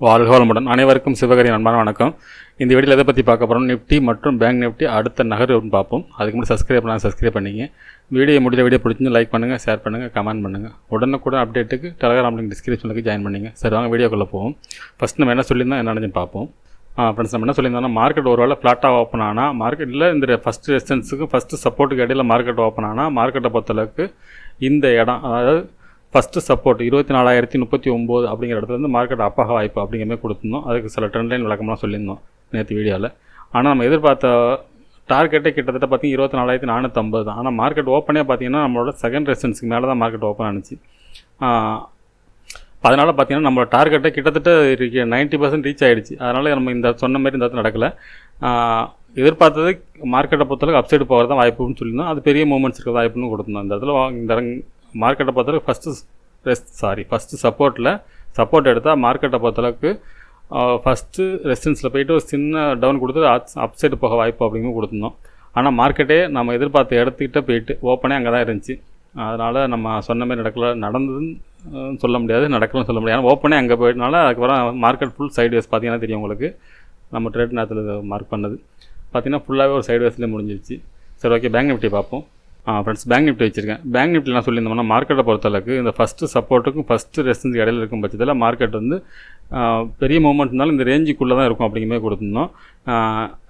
வாழ்க வளமுடன். அனைவருக்கும் சிவகரி அன்பான வணக்கம். இந்த வீடியோவில் எதை பற்றி பார்க்க போகிறோம், நிஃப்டி மற்றும் பேங்க் நிஃப்டி அடுத்த நகர்வுன்னு பார்ப்போம். அதுக்கு முன்னாடி சப்ஸ்கிரைப் பண்ணிங்க. வீடியோ பிடிச்சிருந்து லைக் பண்ணுங்கள், ஷேர் பண்ணுங்கள், கமெண்ட் பண்ணுங்கள். உடனுக்குடன் அப்டேட்டுக்கு டெலகிராம் லிங்க் டிஸ்கிரிப்ஷனுக்கு ஜாயின் பண்ணிங்க. சரி, வாங்க வீடியோக்குள்ளே போவோம். ஃபஸ்ட் நம்ம என்ன சொல்லியிருந்தோம் என்னன்னு பார்ப்போம். ஃப்ரெண்ட்ஸ், நம்ம என்ன சொல்லியிருந்தோம்னா, மார்க்கெட் ஒரு வேளை ஃப்ளாட்டாக ஓப்பன் ஆனால் மார்க்கெட்டில் இந்த ஃபஸ்ட்டு ரெசிஸ்டன்ஸுக்கு ஃபஸ்ட்டு சப்போர்ட்டுக்கு இடையில் மார்க்கெட் ஓப்பன் ஆனால் மார்க்கெட்டை பொறுத்தளவுக்கு இந்த இடம், அதாவது ஃபஸ்ட்டு சப்போர்ட் 24,039 அப்படிங்கிற இடத்துலேருந்து மார்க்கெட் அப்பாக வாய்ப்பு அப்படிங்கிற மாதிரி கொடுத்துருந்தோம். அதுக்கு சில ட்ரெண்ட் லைன் விளக்கமாக சொல்லியிருந்தோம் நேற்று வீடியோவில். ஆனால் நம்ம எதிர்பார்த்த டார்கெட்டே கிட்டத்தட்ட பார்த்திங்கன்னா 24,450 தான். ஆனால் மார்க்கெட் ஓப்பனே பார்த்திங்கன்னா நம்மளோட செகண்ட் ரெசிஸ்டன்ஸுக்கு மேலே தான் மார்க்கெட் ஓப்பன் ஆனிச்சு. அதனால் பார்த்திங்கன்னா நம்மளோட டார்கெட்டை கிட்டத்தட்ட 90% ரீச் ஆகிடுச்சு. அதனால் நம்ம இந்த சொன்ன மாதிரி இந்த இடத்துல நடக்கலை. எதிர்பார்த்தது மார்க்கெட்டை பொறுத்தளவுக்கு அப்சைடு போகிறது தான் வாய்ப்புன்னு சொல்லியிருந்தோம். அது பெரிய மூமெண்ட்ஸ் இருக்கிற வாய்ப்புன்னு கொடுத்துருந்தோம். இந்த இடத்துல இந்த மார்க்கெட்டை பொறுத்தளவுக்கு ஃபஸ்ட்டு சப்போர்ட் எடுத்தால் மார்க்கெட்டை பொறுத்தளவுக்கு ஃபஸ்ட்டு ரெசிஸ்டன்ஸில் போய்ட்டு ஒரு சின்ன டவுன் கொடுத்து அப்சைடு போக வாய்ப்பு அப்படிங்கிறது கொடுத்துருந்தோம். ஆனால் மார்க்கெட்டே நம்ம எதிர்பார்த்த இடத்துக்கிட்ட போயிட்டு ஓப்பனே அங்கே தான் இருந்துச்சு. அதனால் நம்ம சொன்ன மாதிரி நடந்ததுன்னு சொல்ல முடியாது, நடக்கலன்னு சொல்ல முடியாது. ஓப்பனே அங்கே போயிட்டனால அதுக்கப்புறம் மார்க்கெட் ஃபுல் சைட்வேஸ் பார்த்தீங்கன்னா தெரியும் உங்களுக்கு. நம்ம ட்ரேட் நேரத்தில் மார்க் பண்ணது பார்த்திங்கன்னா ஃபுல்லாகவே ஒரு சைட்வேஸ்லேயே முடிஞ்சிருச்சு. சரி, ஓகே, பேங்க் நிஃப்டி பார்ப்போம். ஃப்ரெண்ட்ஸ், பேங்க் நிஃப்டி வச்சுருக்கேன். பேங்க் நிஃப்டிலாம் சொல்லியிருந்தோம்னா, மார்க்கெட்டை பொறுத்தளவுக்கு இந்த ஃபஸ்ட்டு சப்போர்ட்டுக்கும் ஃபஸ்ட்டு ரெசிஸ்டன்ஸ் இடையில இருக்கும் பட்சத்தில் மார்க்கெட் வந்து பெரிய மூவ்மெண்ட் இருந்தாலும் இந்த ரேஞ்சுக்குள்ளே தான் இருக்கும் அப்படிங்கிற மாதிரி கொடுத்துருந்தோம்.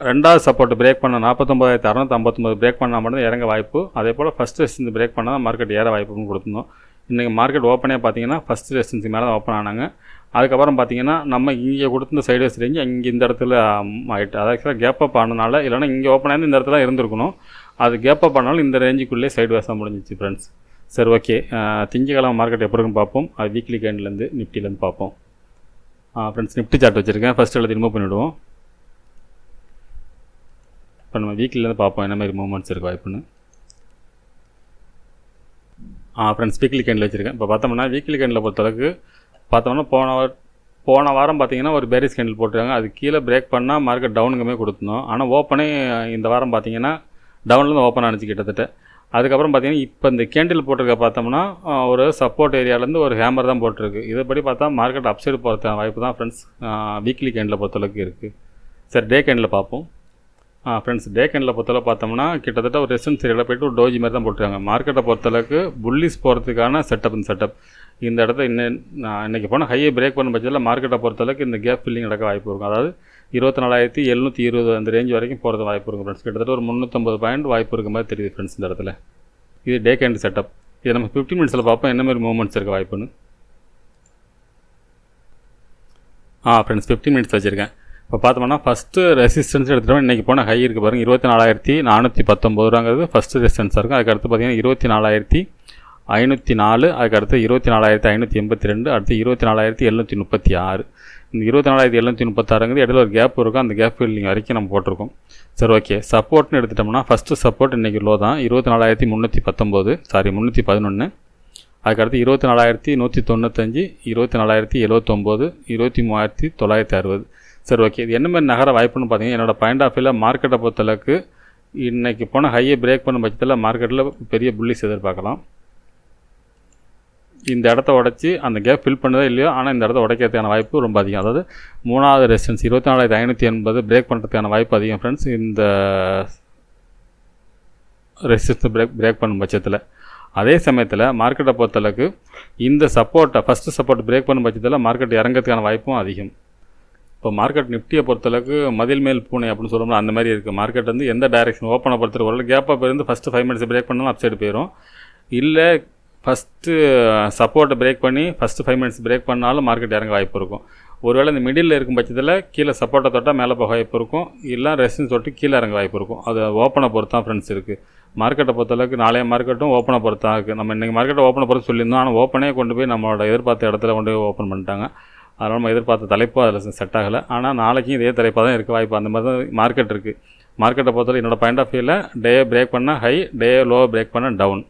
ரெண்டாவது சப்போர்ட் பிரேக் பண்ண 49,659 பிரேக் பண்ணால் மட்டும் இறங்க வாய்ப்பு. அதே போல் ஃபஸ்ட்டு ரெசிஸ்டன்ஸ் பிரேக் பண்ணால் தான் மார்க்கெட் ஏற வாய்ப்புன்னு கொடுத்துருந்தோம். இன்றைக்கி மார்க்கெட் ஓப்பனே பார்த்தீங்கன்னா ஃபஸ்ட்டு ரெசிஸ்டன்ஸ் மேலே தான் ஓப்பன் ஆனாங்க. அதுக்கப்புறம் பார்த்திங்கன்னா நம்ம இங்கே கொடுத்த சைட்வேஸ் ரேஞ்சு இங்கே இந்த இடத்துல ஆகிட்டு, அது ஆக்சுவலாக கேப் அப் ஆனதுனால, இல்லைனா இங்கே ஓப்பன் ஆகி இந்த இடத்துல இருந்திருக்கணும். அது கேப் அப் ஆனாலும் இந்த ரேஞ்சுக்குள்ளே சைட்வேஸாக முடிஞ்சிச்சு ஃப்ரெண்ட்ஸ். சரி, ஓகே, திங்கக்கிழமை மார்க்கெட் எப்படி இருக்குன்னு பார்ப்போம். அது வீக்லி கேண்ட்லேருந்து நிஃப்டிலேருந்து பார்ப்போம். ஃப்ரெண்ட்ஸ், நிஃப்டி சார்ட் வச்சுருக்கேன். ஃபஸ்ட்டு எழுதி ரிமூவ் பண்ணிவிடுவோம். இப்போ நம்ம வீக்லிலேருந்து பார்ப்போம் என்ன மாதிரி மூவ்மெண்ட்ஸ் இருக்குது வாய்ப்புன்னு. ஃப்ரெண்ட்ஸ், வீக்லி கேண்டில் வச்சுருக்கேன். இப்போ பார்த்தோம்னா வீக்லி கேண்டில் பொறுத்தளவுக்கு பார்த்தோம்னா போன வாரம் பார்த்திங்கன்னா ஒரு பேரிஸ் கேண்டில் போட்டுருக்காங்க. அது கீழே பிரேக் பண்ணால் மார்க்கெட் டவுனுக்குமே கொடுத்துருந்தோம். ஆனால் ஓப்பனே இந்த வாரம் பார்த்திங்கன்னா டவுன்லேருந்து ஓப்பன் ஆனிச்சு கிட்டத்தட்ட. அதுக்கப்புறம் பார்த்திங்கன்னா இப்போ இந்த கேண்டில் போட்டிருக்க பார்த்தோம்னா ஒரு சப்போர்ட் ஏரியாவிலேருந்து ஒரு ஹேமர் தான் போட்டிருக்கு. இதைப்படி பார்த்தா மார்க்கெட் அப்சைடு போகிறதுக்கான வாய்ப்பு தான் ஃப்ரெண்ட்ஸ் வீக்லி கேண்டில் பொறுத்தளவுக்கு இருக்குது. சரி, டே கேண்டில் பார்ப்போம். ஃப்ரெண்ட்ஸ், டே கேண்டில் பொறுத்தளவு பார்த்தோம்னா கிட்டத்தட்ட ஒரு ரெசிஸ்டன்ஸ் ஏரியாவில் போய்ட்டு ஒரு டோஜி மாதிரி தான் போட்டுருக்காங்க. மார்க்கெட்டை பொறுத்தளவுக்கு புல்லிஸ் போகிறதுக்கான செட்டப் இந்த இடத்த இன்றைக்கி போனால் ஹையை பிரேக் பண்ண பட்சத்தில் மார்க்கெட்டை பொறுத்தளவுக்கு இந்த கேப் ஃபில்லிங் நடக்க வாய்ப்பு இருக்கும். அதாவது 24,720 அந்த ரேஞ்ச் வரைக்கும் போகிறது வாய்ப்பு இருக்கும் ஃப்ரெண்ட்ஸ். கிட்டத்தட்ட ஒரு 350 பாயிண்ட் வாய்ப்பு இருக்க மாதிரி தெரியுது ஃப்ரெண்ட்ஸ் இந்த இடத்துல. இது டே கேண்டில் செட்டப். இதை நம்ம 15 மினிட்ஸில் பார்ப்போம் என்ன மாதிரி மூவ்மெண்ட்ஸ் இருக்க வாய்ப்புன்னு. ஃப்ரெண்ட்ஸ், 15 மினிட்ஸ் வச்சுருக்கேன். இப்போ பார்த்தோம்னா ஃபஸ்ட்டு ரெசிஸ்டன்ஸ் எடுத்துகிட்டோம். இன்றைக்கி போனால் ஹை இருக்குது பாருங்கள், 24,419 ரூபாங்கிறது ஃபஸ்ட்டு ரெசிஸ்டன்ஸாக இருக்கும். அதுக்கடுத்து பார்த்திங்கன்னா 24,504, அதுக்கடுத்து 24,582, அடுத்து 24,736. இந்த 24,736ங்கிறது இடையில ஒரு கேப் இருக்கும். அந்த கேப் ஃபில்லிங் வரைக்கும் நம்ம போட்டிருக்கோம். சரி, ஓகே, சப்போர்ட்னு எடுத்துட்டோம்னா ஃபஸ்ட்டு சப்போர்ட் இன்றைக்கி லோ தான் 24,311. அதுக்கடுத்து 24,195, 24,079, 23,960. சரி, ஓகே, இது என்ன மாதிரி நகர வாய்ப்புன்னு பார்த்தீங்கன்னா என்னோடய பாயிண்ட் ஆஃப் வியூவில் மார்க்கெட்டை பொறுத்தளவுக்கு இன்றைக்கி போன ஹையை பிரேக் பண்ண பட்சத்தில் மார்க்கெட்டில் பெரிய புல்லிஸ் எதிர்பார்க்கலாம். இந்த இடத்த உடச்சி அந்த கேப் ஃபில் பண்ணதே இல்லையோ, ஆனால் இந்த இடத்த உடைக்கிறதுக்கான வாய்ப்பு ரொம்ப அதிகம். அதாவது மூணாவது ரெசிஸ்டன்ஸ் 24,580 பிரேக் பண்ணுறதுக்கான வாய்ப்பு அதிகம் ஃப்ரெண்ட்ஸ். இந்த ரெசிஸ்டன்ஸ் பிரேக் பண்ணும் பட்சத்தில் அதே சமயத்தில் மார்க்கெட்டை பொறுத்தளவுக்கு இந்த ஃபஸ்ட்டு சப்போர்ட் பிரேக் பண்ணும் பட்சத்தில் மார்க்கெட் இறங்கிறதுக்கான வாய்ப்பும் அதிகம். இப்போ மார்க்கெட் நிஃப்டியை பொறுத்தளவுக்கு மதில் மேல் பூனை அப்படின்னு சொல்லணும், அந்த மாதிரி இருக்குது. மார்க்கெட் வந்து எந்த டைரெக்ஷன் ஓப்பனை பொறுத்தவரை ஒரு கேப்பாக இருந்து ஃபஸ்ட்டு 5 மினிட்ஸ் பிரேக் பண்ணாலும் அப்சைடு போயிடும். இல்லை ஃபஸ்ட்டு சப்போர்ட்டை பிரேக் பண்ணி ஃபஸ்ட்டு 5 மினிட்ஸ் பிரேக் பண்ணாலும் மார்க்கெட் இறங்க வாய்ப்பு இருக்கும். ஒருவேளை இந்த மிடில் இருக்கும் பட்சத்தில் கீழே சப்போர்ட்டை தொட்டால் மேலே போக வாய்ப்பு இருக்கும், இல்லை ரெசிஸ்டன்ஸ் தொட்டு கீழே இறங்க வாய்ப்பு இருக்கும். அது ஓப்பனை பொறுத்து தான் ஃப்ரெண்ட்ஸ் இருக்குது. மார்க்கெட்டை பொறுத்தளவுக்கு நாளைய மார்க்கெட்டும் ஓப்பனை பொறுத்து தான் இருக்குது. நம்ம இன்றைக்கி மார்க்கெட்டை ஓப்பனை பொறுத்து சொல்லியிருந்தோம், ஆனால் ஓப்பனே கொண்டு போய் நம்மளோட எதிர்பார்த்த இடத்துல கொண்டு போய் ஓப்பன் பண்ணிட்டாங்க. அதனால் நம்ம எதிர்பார்த்த தலைப்பும் அதில் செட் ஆகலை. ஆனால் நாளைக்கும் இதே தலைப்பாக தான் இருக்க வாய்ப்பு. அந்த மாதிரி தான் மார்க்கெட் இருக்குது. மார்க்கெட்டை பொறுத்தவரை என்னோடய பாயிண்ட் ஆஃப் வியூவில் டே பிரேக் பண்ணால் ஹை, டே லோ பிரேக் பண்ணால் டவுன்.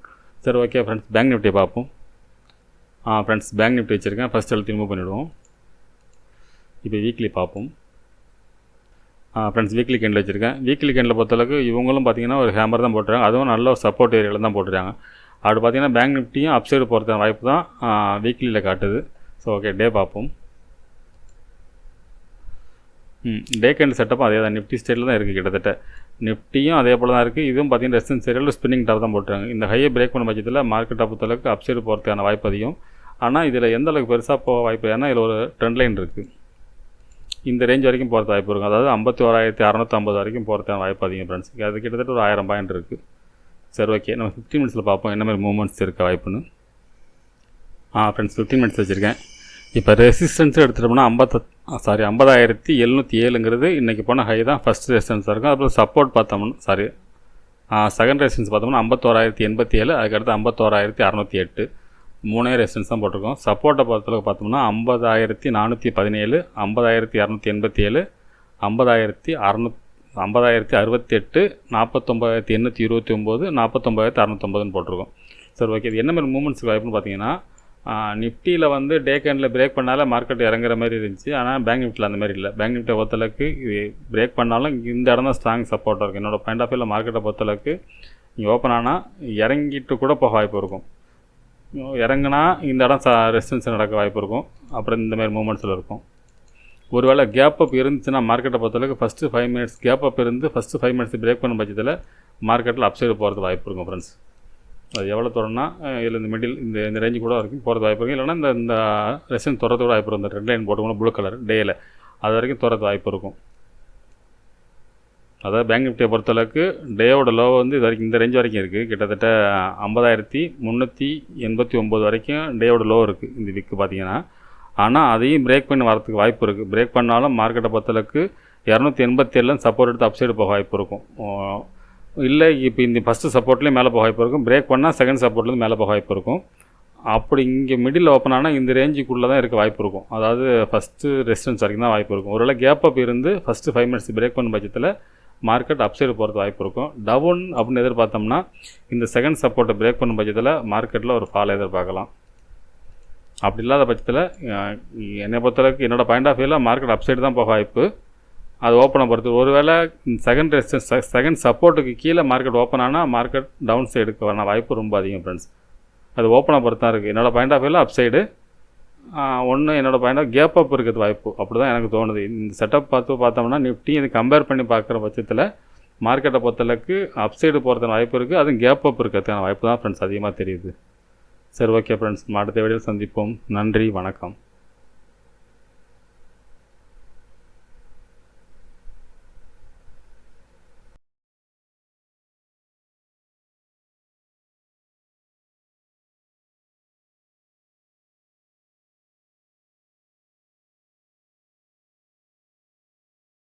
சரி, ஓகே ஃப்ரெண்ட்ஸ், பேங்க் நிஃப்டி பார்ப்போம். ஃப்ரெண்ட்ஸ், பேங்க் நிஃப்டி வச்சுருக்கேன். ஃபஸ்ட் எழுத்து ரிமூவ் பண்ணிவிடுவோம். இப்போ வீக்லி பார்ப்போம். ஃப்ரெண்ட்ஸ், வீக்லி கேண்டில் வச்சுருக்கேன். வீக்லி கேண்டில் பொறுத்தளவுக்கு இவங்களும் பார்த்திங்கன்னா ஒரு ஹேமர் தான் போட்டுருக்காங்க. அதுவும் நல்ல ஒரு சப்போர்ட் ஏரியாவில் தான் போட்டுருக்காங்க. அப்படி பார்த்திங்கன்னா பேங்க் நிஃப்டியும் அப்சைடு போகிறதுக்கான வாய்ப்பு தான் வீக்லியில் காட்டுது. ஸோ ஓகே, டே பார்ப்போம். டே கேண்டில் செட்டப்பும் அதே தான், நிஃப்டி ஸ்டைலில் தான் இருக்குது கிட்டத்தட்ட. நிஃப்டியும் அதே போல் தான் இருக்குது. இதுவும் பார்த்தீங்கன்னா ரெசிஸ்டன்ஸ் ஏரியாவில் ஸ்பின்னிங் டாப் தான் போட்டுருக்காங்க. இந்த ஹையை பிரேக் பண்ண பட்சத்தில் மார்க்கெட்டை பொறுத்தளவுக்கு அப்சைடு போகிறதுக்கான வாய்ப்பு அதிகம். ஆனால் இதில் எந்த அளவுக்கு பெருசாக போக வாய்ப்பு, ஏன்னா இதில் ஒரு ட்ரெண்ட் லைன் இருக்குது. இந்த ரேஞ்ச் வரைக்கும் போகிறது வாய்ப்பு இருக்கும். அதாவது 51,650 வரைக்கும் போகிறதுக்கான வாய்ப்பு அதிகம் ஃப்ரெண்ட்ஸ். அது கிட்டத்தட்ட ஒரு 1000 பாயிண்ட் இருக்குது. சரி, ஓகே, நம்ம 15 மினிட்ஸில் பார்ப்போம் என்ன மாதிரி மூவ்மெண்ட்ஸ் இருக்க வாய்ப்புன்னு. ஃப்ரெண்ட்ஸ் 15 மினிட்ஸ் வச்சுருக்கேன். இப்போ ரெசிஸ்டன்ஸ் எடுத்துட்டோம்னா 50,707ங்கிறது இன்றைக்கி போன ஹை தான் ஃபஸ்ட் ரெசிஸ்டன்ஸாக இருக்கும். அப்புறம் சப்போர்ட் பார்த்தோம்னா செகண்ட் ரெசிஸ்டன்ஸ் பார்த்தோம்னா 51,087, அதுக்கடுத்து 51,608, 3 ரெசிஸ்டன்ஸ் தான் போட்டிருக்கோம். சப்போர்ட்டை பொறுத்தளவுக்கு பார்த்தோம்னா 50,417, 50,287, 50,668, 49,829, 49,609 போட்டிருக்கோம். சரி, ஓகே, இது என்ன மாதிரி மூவ்மெண்ட்ஸுக்கு வாய்ப்புன்னு பார்த்தீங்கன்னா, நிஃப்டியில் வந்து டே கேண்டில் பிரேக் பண்ணால மார்க்கெட் இறங்குற மாதிரி இருந்துச்சு. ஆனால் பேங்க் நிஃப்டியில் அந்த மாதிரி இல்லை. பேங்க் நிஃப்டியை பொறுத்தளவுக்கு இது பிரேக் பண்ணாலும் இந்த இடம் தான் ஸ்ட்ராங் சப்போர்ட்டாக இருக்கும். என்னோடய பாயிண்ட் ஆஃப் வியூவில் மார்க்கெட்டை பொறுத்தளவுக்கு இங்கே ஓப்பன் ஆனால் இறங்கிட்டு கூட போக வாய்ப்பு இருக்கும். இறங்குனா இந்த இடம் ரெசிஸ்டன்ஸ் நடக்க வாய்ப்பு இருக்கும். அப்புறம் இந்த மாதிரி மூவ்மெண்ட்ஸில் இருக்கும். ஒருவேளை கேப் அப் இருந்துச்சுன்னா மார்க்கெட்டை பொறுத்தளவுக்கு ஃபஸ்ட்டு 5 மினிட்ஸ் கேப் அப் இருந்து ஃபஸ்ட்டு 5 மினிட்ஸ் பிரேக் பண்ண பட்சத்தில் மார்க்கெட்டில் அப்சைடு போகிறது வாய்ப்பு இருக்கும் ஃப்ரெண்ட்ஸ். அது எவ்வளோ தூரம்னா இல்லை இந்த மிடில் இந்த ரேஞ்சு கூட வரைக்கும் போகிறது வாய்ப்பு இருக்கும். இல்லைனா இந்த ரெசிஸ்டன்ஸ் துறத்து கூட வாய்ப்பு இருக்கும். இந்த ரெட் லைன் போட்டுக்கணும் ப்ளூ கலர் டேயில் அது வரைக்கும் துறத்து வாய்ப்பு இருக்கும். அதாவது பேங்க் நிஃப்டியை பொறுத்தளவுக்கு டேயோட லோ வந்து இது வரைக்கும் இந்த ரேஞ்ச் வரைக்கும் இருக்குது. கிட்டத்தட்ட 50,389 வரைக்கும் டேயோட லோ இருக்குது இந்த விக்கு பார்த்தீங்கன்னா. ஆனால் அதையும் பிரேக் பண்ணி வரதுக்கு வாய்ப்பு இருக்குது. பிரேக் பண்ணாலும் மார்க்கெட்டை பொறுத்தளவுக்கு 287 சப்போர்ட் எடுத்து அப்சைடு போக வாய்ப்பு இருக்கும். இல்லை இப்போ இந்த ஃபஸ்ட்டு சப்போர்ட்லேயும் மேலே போக வாய்ப்பு இருக்கும். பிரேக் பண்ணால் செகண்ட் சப்போர்ட்லேருந்து மேலே போக வாய்ப்பு இருக்கும். அப்படி இங்கே மிடில் ஓப்பன் ஆனால் இந்த ரேஞ்சுக்குள்ளே தான் இருக்க வாய்ப்பு இருக்கும். அதாவது ஃபஸ்ட்டு ரெசிஸ்டன்ஸ் வரைக்கும் தான் வாய்ப்பு இருக்கும். ஒருவேளை கேப் அப் இருந்து ஃபஸ்ட்டு 5 மினிட்ஸ் பிரேக் பண்ண பட்சத்தில் மார்க்கெட் அப்சைடு போகிறது வாய்ப்பு இருக்கும். டவுன் அப்படின்னு எதிர்பார்த்தோம்னா இந்த செகண்ட் சப்போர்ட்டை பிரேக் பண்ண பட்சத்தில் மார்க்கெட்டில் ஒரு ஃபால் எதிர்பார்க்கலாம். அப்படி இல்லாத பட்சத்தில் என்னை பொறுத்தளவுக்கு என்னோடய பாயிண்ட் ஆஃப் வியூவில் மார்க்கெட் அப்சைடு தான் போக வாய்ப்பு. அது ஓப்பனை பொறுத்து ஒருவேளை செகண்ட் ரெசிஸ்டன்ஸ் செகண்ட் சப்போர்ட்டுக்கு கீழே மார்க்கெட் ஓப்பன் ஆனால் மார்க்கெட் டவுன் சைடுக்கு வர வாய்ப்பு ரொம்ப அதிகம் ஃப்ரெண்ட்ஸ். அது ஓப்பனை பொறுத்து தான் இருக்குது. என்னோடய பாயிண்ட் ஆஃப் வியூவில் அப்சைடு என்னோடய பாயிண்ட் ஆஃப் கேப் அப் இருக்கிறது வாய்ப்பு. அப்படி தான் எனக்கு தோணுது. இந்த செட்டப் பார்த்தோம்னா நிஃப்டி இது கம்பேர் பண்ணி பார்க்குற பட்சத்தில் மார்க்கெட்டை பொறுத்தளவுக்கு அப்சைடு போகிறதுக்கான வாய்ப்பு இருக்குது. அதுவும் கேப் அப் இருக்கிறதுக்கான வாய்ப்பு தான் ஃப்ரெண்ட்ஸ் அதிகமாக தெரியுது. சரி, ஓகே ஃப்ரெண்ட்ஸ், அடுத்த வீடியோவில் சந்திப்போம். நன்றி, வணக்கம்.